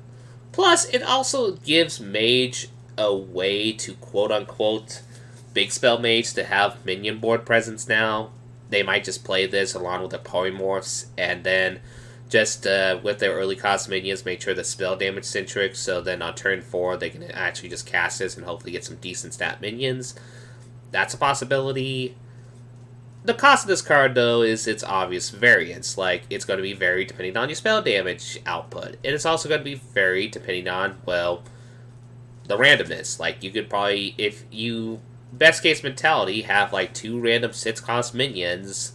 Plus, it also gives Mage a way to quote-unquote big spell Mage to have minion board presence now. They might just play this along with the polymorphs, and then just with their early cost minions, make sure the spell damage centric, so then on turn 4 they can actually just cast this and hopefully get some decent stat minions. That's a possibility. The cost of this card, though, is its obvious variance. Like, it's going to be varied depending on your spell damage output. And it's also going to be varied depending on, well, the randomness. Like, you could probably, if you, best case mentality, have like 2 random 6-cost minions.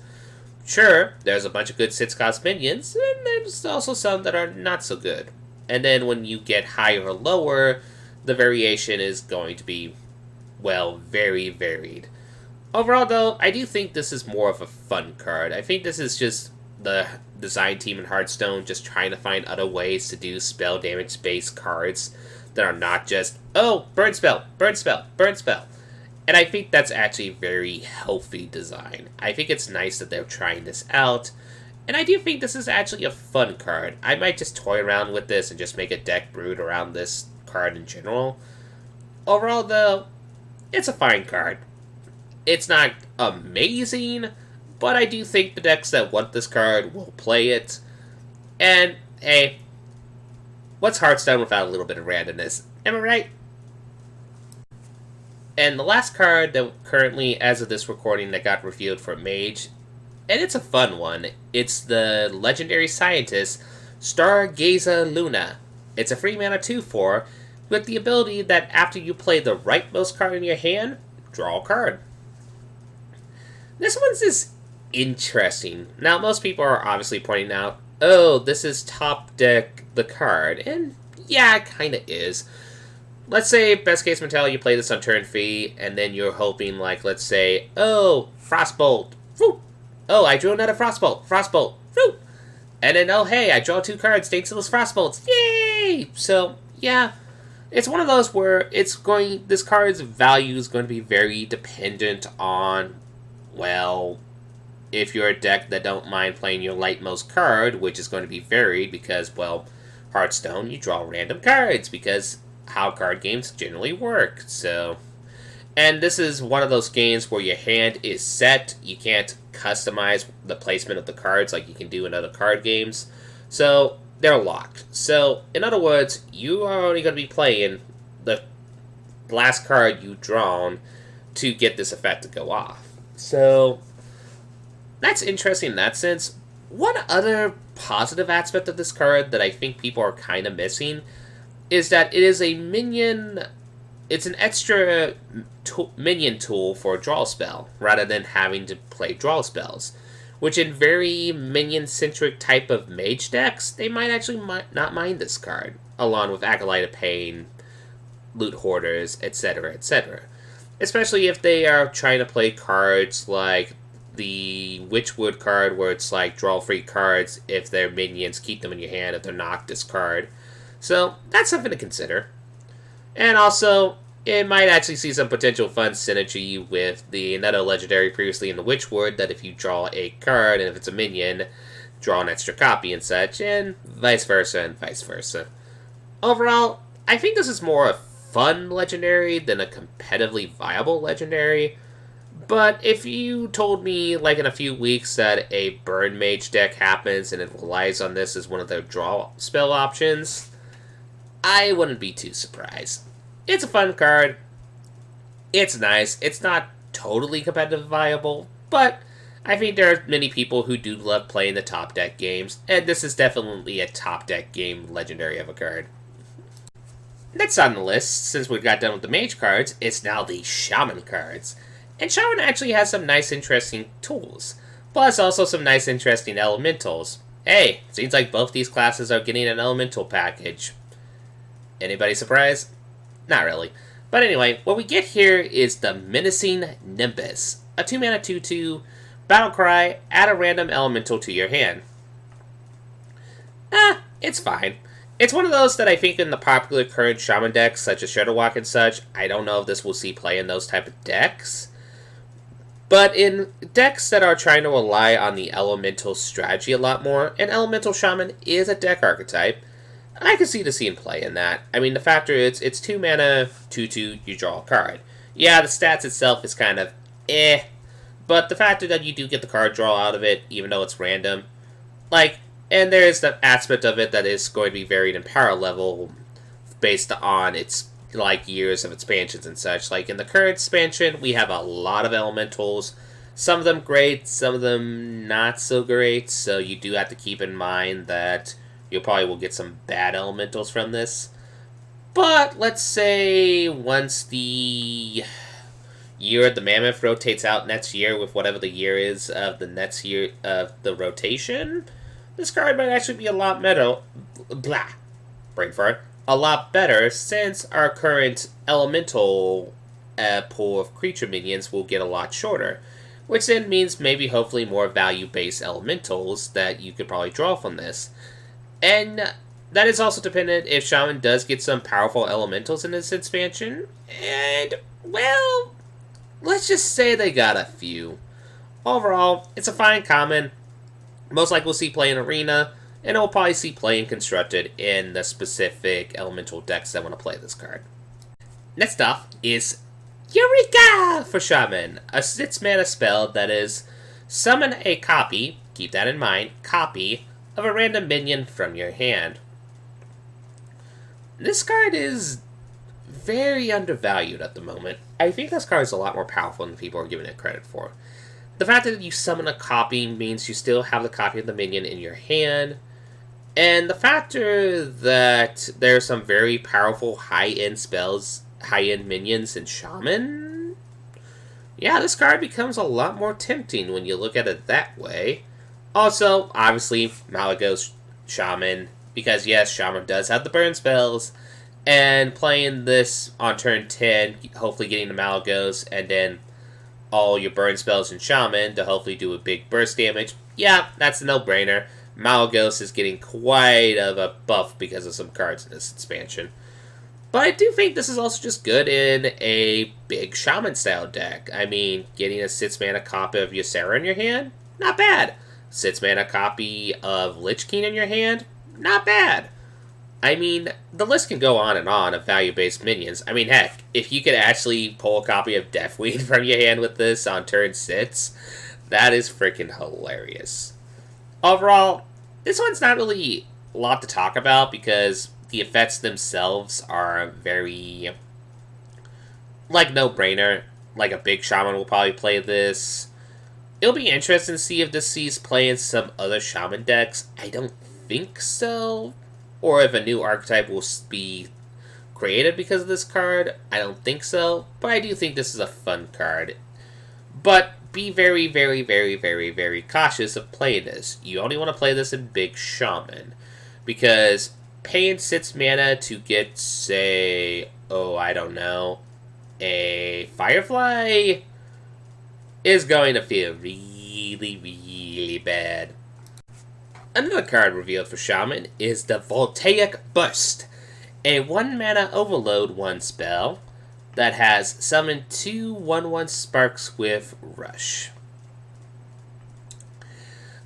Sure, there's a bunch of good 6-cost minions, and there's also some that are not so good. And then when you get higher or lower, the variation is going to be, well, very varied. Overall, though, I do think this is more of a fun card. I think this is just the design team in Hearthstone just trying to find other ways to do spell damage-based cards that are not just, oh, burn spell, burn spell, burn spell. And I think that's actually very healthy design. I think it's nice that they're trying this out. And I do think this is actually a fun card. I might just toy around with this and just make a deck brewed around this card in general. Overall, though, it's a fine card. It's not amazing, but I do think the decks that want this card will play it. And, hey, what's Hearthstone without a little bit of randomness? Am I right? And the last card that currently, as of this recording, that got revealed for Mage, and it's a fun one, it's the legendary scientist, Stargazer Luna. It's a free mana 2/4, with the ability that after you play the rightmost card in your hand, draw a card. This one's just interesting. Now, most people are obviously pointing out, oh, this is top deck the card, and yeah, it kinda is. Let's say, best case mentality, you play this on turn 3, and then you're hoping, like, let's say, oh, Frostbolt, whoop. Oh, I drew another Frostbolt, Frostbolt, whoop. And then, oh, hey, I draw 2 cards thanks to those Frostbolts, yay! So, yeah, it's one of those where this card's value is going to be very dependent on, well, if you're a deck that don't mind playing your lightmost card, which is going to be varied because, well, Hearthstone, you draw random cards because how card games generally work. So, and this is one of those games where your hand is set. You can't customize the placement of the cards like you can do in other card games. So, they're locked. So, in other words, you are only going to be playing the last card you've drawn to get this effect to go off. So, that's interesting in that sense. One other positive aspect of this card that I think people are kind of missing is that it is a minion. It's an extra minion tool for a draw spell, rather than having to play draw spells. Which in very minion-centric type of mage decks, they might actually not mind this card, along with Acolyte of Pain, Loot Hoarders, etc., etc. Especially if they are trying to play cards like the Witchwood card, where it's like draw free cards if they're minions, keep them in your hand, if they're not, discard. So that's something to consider. And also, it might actually see some potential fun synergy with the another legendary previously in the Witchwood, that if you draw a card, and if it's a minion, draw an extra copy and such, and vice versa, and vice versa. Overall, I think this is more a fun legendary than a competitively viable legendary. But if you told me, like in a few weeks, that a Burn Mage deck happens and it relies on this as one of their draw spell options, I wouldn't be too surprised. It's a fun card. It's nice. It's not totally competitive viable, but I think there are many people who do love playing the top deck games, and this is definitely a top deck game legendary of a card. Next on the list, since we got done with the Mage cards, it's now the Shaman cards. And Shaman actually has some nice, interesting tools, plus also some nice, interesting elementals. Hey, seems like both these classes are getting an elemental package. Anybody surprised? Not really. But anyway, what we get here is the Menacing Nimbus. A 2-mana 2/2, battle cry, add a random elemental to your hand. It's fine. It's one of those that I think in the popular current Shaman decks, such as Shadowwalk and such, I don't know if this will see play in those type of decks. But in decks that are trying to rely on the elemental strategy a lot more, and Elemental Shaman is a deck archetype, I can see the scene play in that. I mean, the factor is, it's 2 mana, 2/2, you draw a card. Yeah, the stats itself is kind of but the factor that you do get the card draw out of it, even though it's random, like, and there's the aspect of it that is going to be varied in power level based on its, like, years of expansions and such. Like, in the current expansion, we have a lot of elementals. Some of them great, some of them not so great, so you do have to keep in mind that you probably will get some bad elementals from this. But let's say once the year of the Mammoth rotates out next year with whatever the year is of the next year of the rotation, this card might actually be a lot better. Brain fart. A lot better, since our current elemental pool of creature minions will get a lot shorter. Which then means maybe hopefully more value-based elementals that you could probably draw from this. And that is also dependent if Shaman does get some powerful elementals in this expansion. And, well, let's just say they got a few. Overall, it's a fine common. Most likely we'll see play in Arena, and we'll probably see play and constructed in the specific elemental decks that want to play this card. Next off is Eureka for Shaman, a 6-mana spell that is summon a copy, keep that in mind, copy, of a random minion from your hand. This card is very undervalued at the moment. I think this card is a lot more powerful than people are giving it credit for. The fact that you summon a copy means you still have the copy of the minion in your hand, and the factor that there are some very powerful high-end spells, high-end minions in Shaman, yeah, this card becomes a lot more tempting when you look at it that way. Also, obviously, Malygos Shaman, because yes, Shaman does have the burn spells, and playing this on turn 10, hopefully getting the Malygos, and then all your burn spells in Shaman to hopefully do a big burst damage. Yeah, that's a no-brainer. Malygos is getting quite of a buff because of some cards in this expansion. But I do think this is also just good in a big Shaman-style deck. I mean, getting a 6-mana copy of your Serra in your hand? Not bad. 6-mana copy of Lich King in your hand? Not bad. I mean, the list can go on and on of value-based minions. I mean, heck, if you could actually pull a copy of Deathweed from your hand with this on turn 6, that is freaking hilarious. Overall, this one's not really a lot to talk about because the effects themselves are very, like, no-brainer. Like, a big shaman will probably play this. It'll be interesting to see if this sees play in some other shaman decks. I don't think so. Or if a new archetype will be created because of this card. I don't think so. But I do think this is a fun card. But be very, very, very, very, very cautious of playing this. You only want to play this in Big Shaman. Because paying 6 mana to get, say, I don't know, a Firefly is going to feel really, really bad. Another card revealed for Shaman is the Voltaic Burst, a 1-mana overload 1 spell that has summoned 2 1/1 sparks with Rush.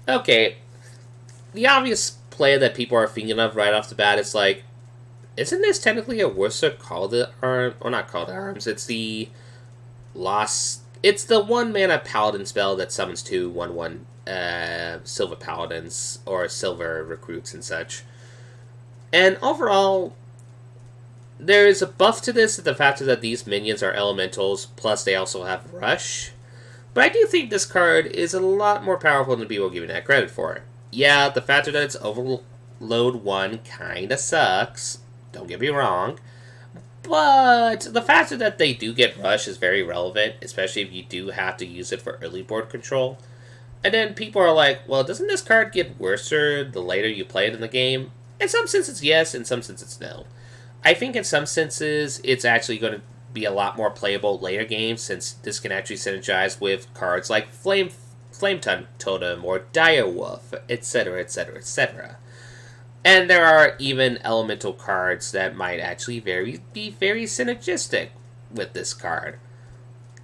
Okay, the obvious play that people are thinking of right off the bat is like, isn't this technically a worse Called Arms? Or not Called Arms, it's the Lost... It's the 1-mana Paladin spell that summons 2 1/1 Silver Paladins or Silver Recruits and such. And overall, there is a buff to this, the fact that these minions are elementals, plus they also have Rush. But I do think this card is a lot more powerful than people are giving that credit for. Yeah, the fact that it's Overload 1 kinda sucks, don't get me wrong. But the fact that they do get Rush is very relevant, especially if you do have to use it for early board control. And then people are like, well, doesn't this card get worser the later you play it in the game? In some senses, yes. In some senses, no. I think in some senses, it's actually going to be a lot more playable later games, since this can actually synergize with cards like Flame Totem or Direwolf, etc., etc., etc. And there are even elemental cards that might actually be very synergistic with this card.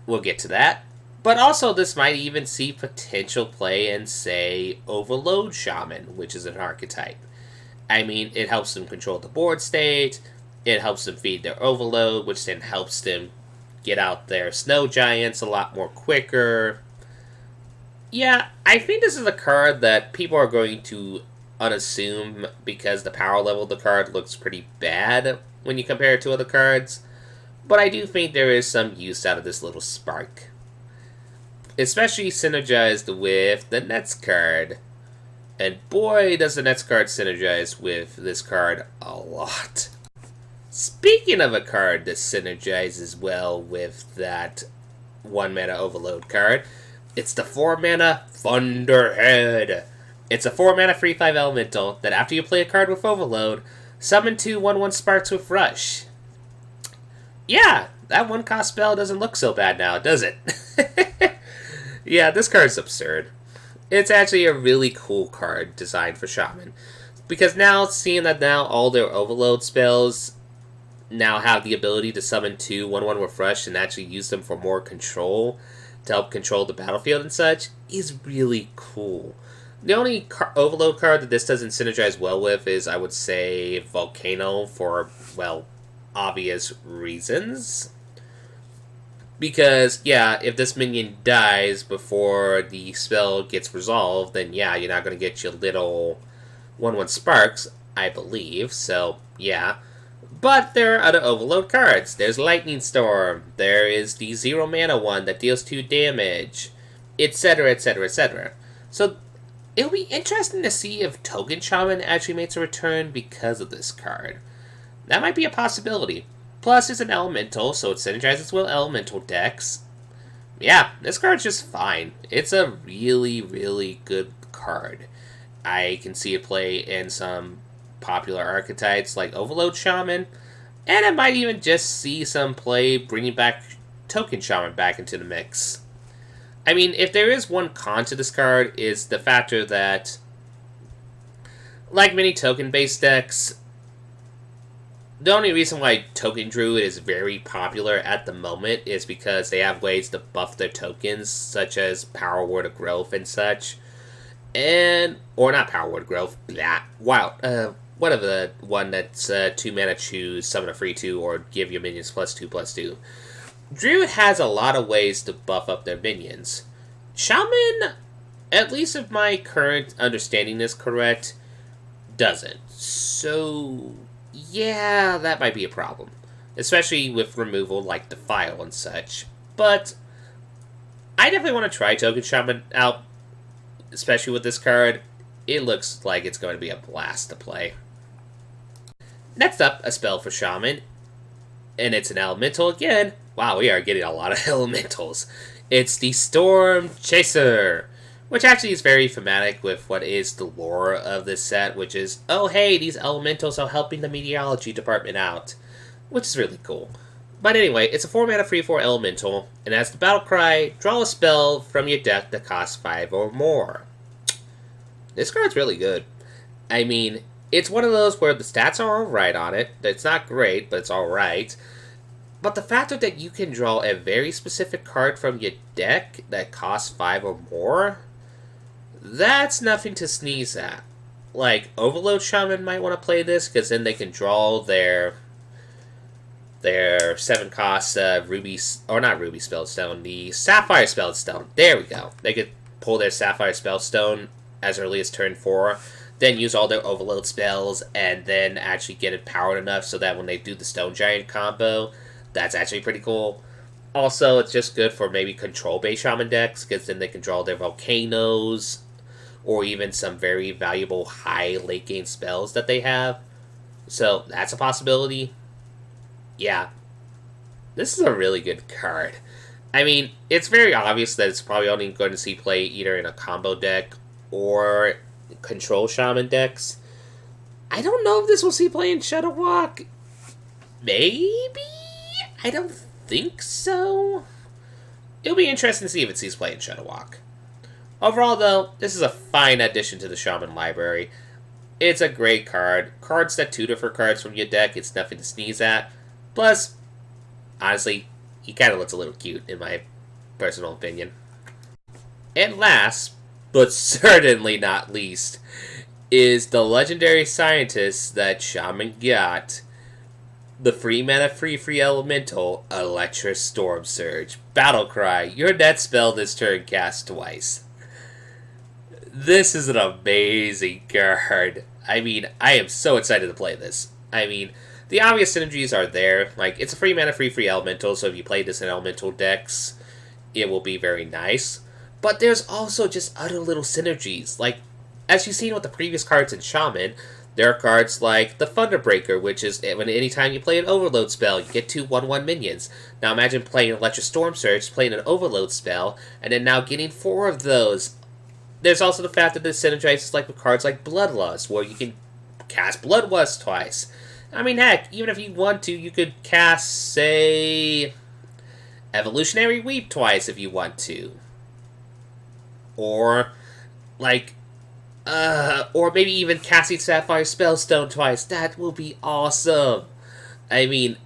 We'll get to that. But also, this might even see potential play in, say, Overload Shaman, which is an archetype. I mean, it helps them control the board state, it helps them feed their Overload, which then helps them get out their Snow Giants a lot more quicker. Yeah, I think this is a card that people are going to unassume because the power level of the card looks pretty bad when you compare it to other cards. But I do think there is some use out of this little spark. Especially synergized with the Nets card. And boy, does the Nets card synergize with this card a lot. Speaking of a card that synergizes well with that 1-mana Overload card, it's the 4-mana Thunderhead. It's a 4-mana 3/5 elemental that after you play a card with Overload, summon 2 1/1 sparks with Rush. Yeah, that 1-cost spell doesn't look so bad now, does it? Yeah, this card's absurd. It's actually a really cool card designed for Shaman. Because now, seeing that now all their Overload spells now have the ability to summon 2 1/1 with Rush and actually use them for more control, to help control the battlefield and such, is really cool. The only Overload card that this doesn't synergize well with is, I would say, Volcano for, well, obvious reasons. Because, yeah, if this minion dies before the spell gets resolved, then yeah, you're not going to get your little 1/1 sparks, I believe, so yeah. But there are other Overload cards. There's Lightning Storm, there is the 0-mana one that deals 2 damage, etc., etc., etc. So, it'll be interesting to see if Token Shaman actually makes a return because of this card. That might be a possibility. Plus, it's an elemental, so it synergizes with elemental decks. Yeah, this card's just fine. It's a really, really good card. I can see it play in some popular archetypes like Overload Shaman, and I might even just see some play bringing back Token Shaman back into the mix. I mean, if there is one con to this card, is the factor that, like many token-based decks, the only reason why Token Druid is very popular at the moment is because they have ways to buff their tokens, such as Power Word of Growth and such. Or not Power Word of Growth, one of the one that's 2 mana choose, summon a free 2, or give your minions +2/+2. Druid has a lot of ways to buff up their minions. Shaman, at least if my current understanding is correct, doesn't. So, yeah, that might be a problem. Especially with removal like Defile and such. But I definitely want to try Token Shaman out, especially with this card. It looks like it's going to be a blast to play. Next up, a spell for Shaman, and it's an elemental again. Wow, we are getting a lot of elementals. It's the Storm Chaser, which actually is very thematic with what is the lore of this set, which is, oh hey, these elementals are helping the meteorology department out, which is really cool. But anyway, it's a 4 mana free 4 elemental, and as the battle cry, draw a spell from your deck that costs 5 or more. This card's really good. I mean, it's one of those where the stats are alright on it. It's not great, but it's alright. But the fact that you can draw a very specific card from your deck that costs 5 or more, that's nothing to sneeze at. Like, Overload Shaman might want to play this, because then they can draw their 7 cost Ruby, or not Ruby Spellstone, the Sapphire Spellstone. There we go. They could pull their Sapphire Spellstone as early as turn 4, then use all their Overload spells, and then actually get it powered enough so that when they do the Stone Giant combo, that's actually pretty cool. Also, it's just good for maybe control-based Shaman decks, because then they can draw their Volcanoes, or even some very valuable high late-game spells that they have. So, that's a possibility. Yeah. This is a really good card. I mean, it's very obvious that it's probably only going to see play either in a combo deck or control Shaman decks. I don't know if this will see play in Shadow Walk. Maybe? I don't think so. It'll be interesting to see if it sees play in Shadow Walk. Overall, though, this is a fine addition to the Shaman library. It's a great card. Cards that tutor for cards from your deck, it's nothing to sneeze at. Plus, honestly, he kind of looks a little cute, in my personal opinion. And last, but certainly not least, is the legendary scientist that Shaman got. The 3 mana free elemental, Electric Storm Surge. Battlecry, your net spell this turn cast twice. This is an amazing card. I mean, I am so excited to play this. I mean, the obvious synergies are there. Like, it's a 3 mana free elemental, so if you play this in elemental decks, it will be very nice. But there's also just other little synergies. Like, as you've seen with the previous cards in Shaman, there are cards like the Thunderbreaker, which is when anytime you play an Overload spell, you get 2 1/1 minions. Now imagine playing Electric Storm Surge, playing an Overload spell, and then now getting 4 of those. There's also the fact that this synergizes like with cards like Bloodlust, where you can cast Bloodlust twice. I mean, heck, even if you want to, you could cast, say, Evolutionary Weep twice if you want to. Or, like, or maybe even casting Sapphire Spellstone twice. That will be awesome. I mean,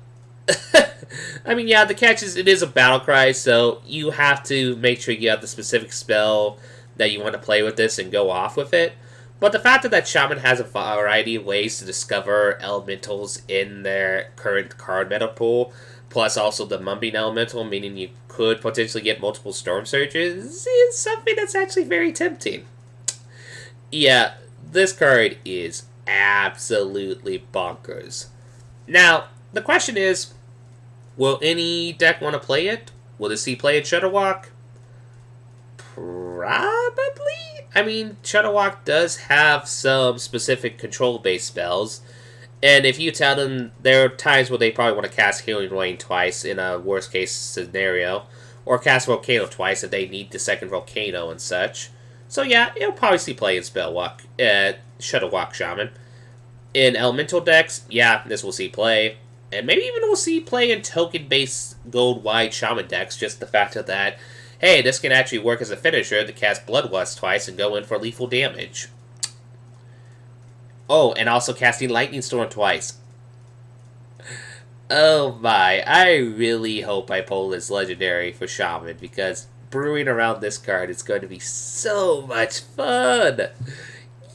yeah, the catch is it is a battle cry, so you have to make sure you have the specific spell that you want to play with this and go off with it. But the fact that Shaman has a variety of ways to discover elementals in their current card meta pool, plus also the Mumbling Elemental, meaning you could potentially get multiple Storm Surges, is something that's actually very tempting. Yeah, this card is absolutely bonkers. Now, the question is, will any deck want to play it? Will this see play at Shutterwalk? Probably. I mean, Shutterwalk does have some specific control-based spells, and if you tell them there are times where they probably want to cast Healing Rain twice in a worst-case scenario, or cast Volcano twice if they need the second Volcano and such. So yeah, it'll probably see play in Shutterwalk Shaman. In Elemental decks, yeah, this will see play. And maybe even we'll see play in token-based gold-wide Shaman decks, just the fact of that, hey, this can actually work as a finisher to cast Bloodlust twice and go in for lethal damage. Oh, and also casting Lightning Storm twice. Oh my, I really hope I pull this legendary for Shaman, because brewing around this card is going to be so much fun!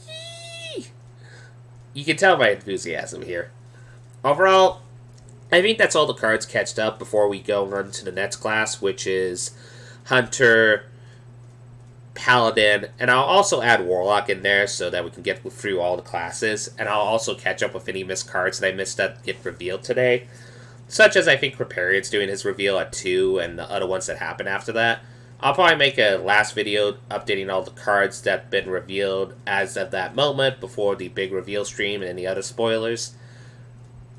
Yee! you can tell my enthusiasm here. Overall, I think that's all the cards catched up before we go on to the next class, which is Hunter, Paladin, and I'll also add Warlock in there so that we can get through all the classes, and I'll also catch up with any missed cards that I missed that get revealed today, such as I think Riparian's doing his reveal at 2, and the other ones that happen after that. I'll probably make a last video updating all the cards that have been revealed as of that moment before the big reveal stream and any other spoilers.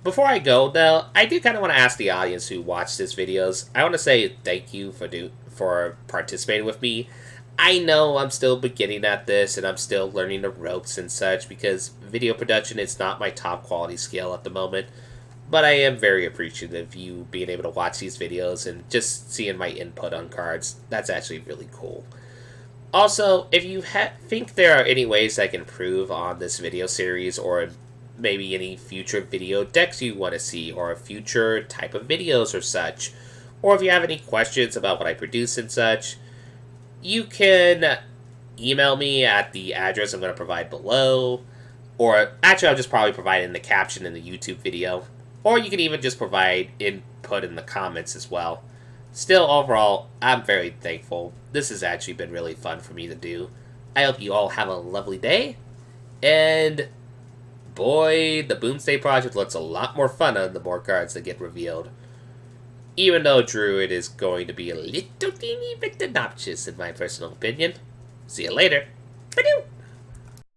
Before I go, though, I do kind of want to ask the audience who watched these videos. I want to say thank you for participating with me. I know I'm still beginning at this, and I'm still learning the ropes and such, because video production is not my top quality skill at the moment. But I am very appreciative of you being able to watch these videos and just seeing my input on cards. That's actually really cool. Also, if you think there are any ways I can improve on this video series, or maybe any future video decks you want to see, or a future type of videos or such, or if you have any questions about what I produce and such, you can email me at the address I'm going to provide below, or actually I'll just probably provide it in the caption in the YouTube video, or you can even just provide input in the comments as well. Still, overall, I'm very thankful. This has actually been really fun for me to do. I hope you all have a lovely day, and boy, the Boomsday project looks a lot more fun on the more cards that get revealed. Even though Druid is going to be a little teeny bit obnoxious in my personal opinion. See you later. Ba-doo!